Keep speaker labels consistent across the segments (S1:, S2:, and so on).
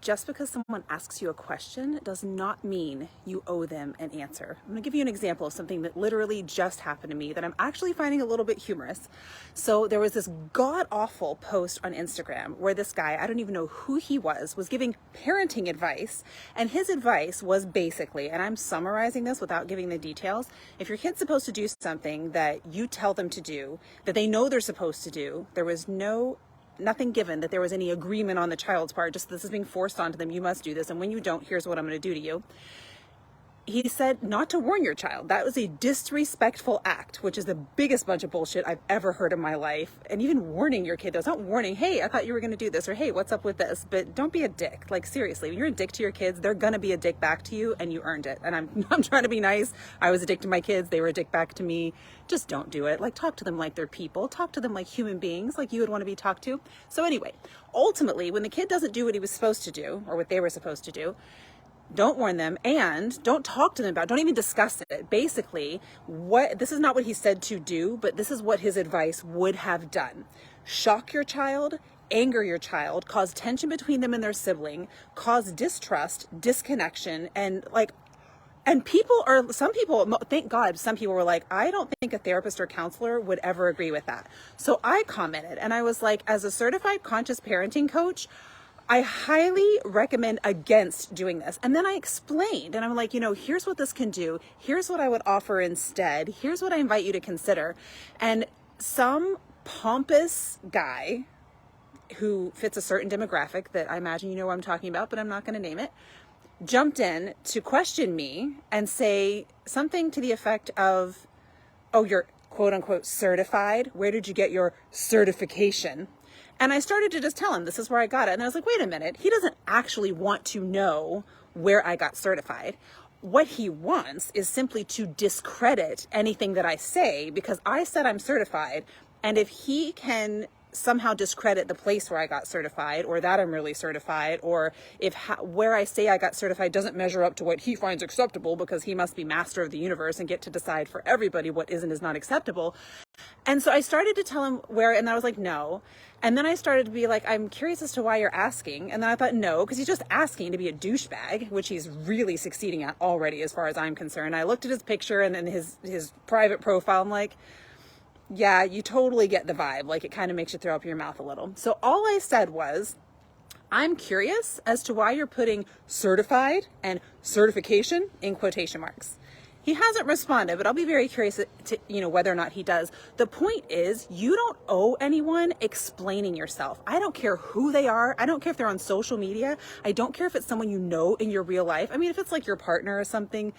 S1: just because someone asks you a question does not mean you owe them an answer. I'm going to give you an example of something that literally just happened to me that I'm actually finding a little bit humorous. So there was this god-awful post on Instagram where this guy, I don't even know who he was giving parenting advice. And his advice was basically, and I'm summarizing this without giving the details, if your kid's supposed to do something that you tell them to do, that they know they're supposed to do, there was nothing given that there was any agreement on the child's part, just this is being forced onto them, you must do this, and when you don't, here's what I'm going to do to you. He said not to warn your child. That was a disrespectful act, which is the biggest bunch of bullshit I've ever heard in my life. And even warning your kid, that's not warning, hey, I thought you were going to do this, or hey, what's up with this? But don't be a dick. Like, seriously, when you're a dick to your kids, they're going to be a dick back to you, and you earned it. And I'm trying to be nice. I was a dick to my kids. They were a dick back to me. Just don't do it. Like, talk to them like they're people. Talk to them like human beings, like you would want to be talked to. So anyway, ultimately, when the kid doesn't do what he was supposed to do, or what they were supposed to do, don't warn them and don't talk to them about it. Don't even discuss it. Basically, this is not what he said to do, but this is what his advice would have done. Shock your child, anger your child, cause tension between them and their sibling, cause distrust, disconnection, and some people, thank God, some people were like, I don't think a therapist or counselor would ever agree with that. So I commented and I was like, as a certified conscious parenting coach, I highly recommend against doing this. And then I explained, and I'm like, here's what this can do. Here's what I would offer instead. Here's what I invite you to consider. And some pompous guy who fits a certain demographic that I imagine you know what I'm talking about, but I'm not going to name it, jumped in to question me and say something to the effect of, oh, you're quote unquote certified. Where did you get your certification? And I started to just tell him, this is where I got it. And I was like, wait a minute, he doesn't actually want to know where I got certified. What he wants is simply to discredit anything that I say because I said I'm certified. And if he can somehow discredit the place where I got certified, or that I'm really certified, or if where I say I got certified doesn't measure up to what he finds acceptable because he must be master of the universe and get to decide for everybody what is and is not acceptable. And so I started to tell him and I was like, no. And then I started to be like, I'm curious as to why you're asking. And then I thought, no, because he's just asking to be a douchebag, which he's really succeeding at already as far as I'm concerned. I looked at his picture and then his private profile. I'm like, yeah, you totally get the vibe. Like, it kind of makes you throw up your mouth a little. So all I said was, I'm curious as to why you're putting certified and certification in quotation marks. He hasn't responded, but I'll be very curious to, whether or not he does. The point is, you don't owe anyone explaining yourself. I don't care who they are. I don't care if they're on social media. I don't care if it's someone you know in your real life. I mean, if it's like your partner or something,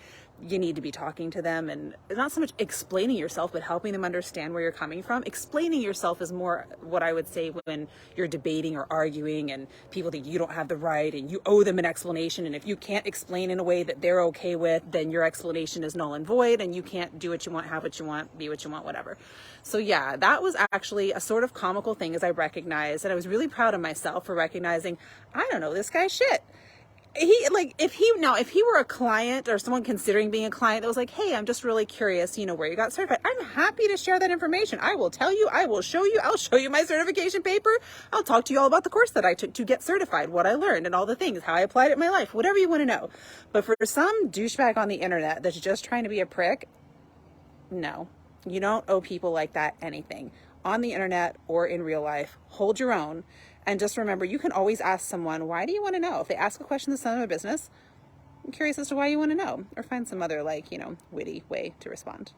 S1: you need to be talking to them and not so much explaining yourself, but helping them understand where you're coming from. Explaining yourself is more what I would say when you're debating or arguing and people think you don't have the right and you owe them an explanation. And if you can't explain in a way that they're okay with, then your explanation is null and void and you can't do what you want, have what you want, be what you want, whatever. So yeah, that was actually a sort of comical thing as I recognized. And I was really proud of myself for recognizing, I don't know this guy's shit. If he were a client or someone considering being a client that was like, hey, I'm just really curious, where you got certified. I'm happy to share that information. I will tell you, I will show you, I'll show you my certification paper. I'll talk to you all about the course that I took to get certified, what I learned and all the things, how I applied it in my life, whatever you want to know. But for some douchebag on the internet that's just trying to be a prick, no, you don't owe people like that anything. On the internet or in real life, hold your own. And just remember, you can always ask someone, why do you want to know? If they ask a question that's none of their business, I'm curious as to why you want to know. Or find some other, witty way to respond.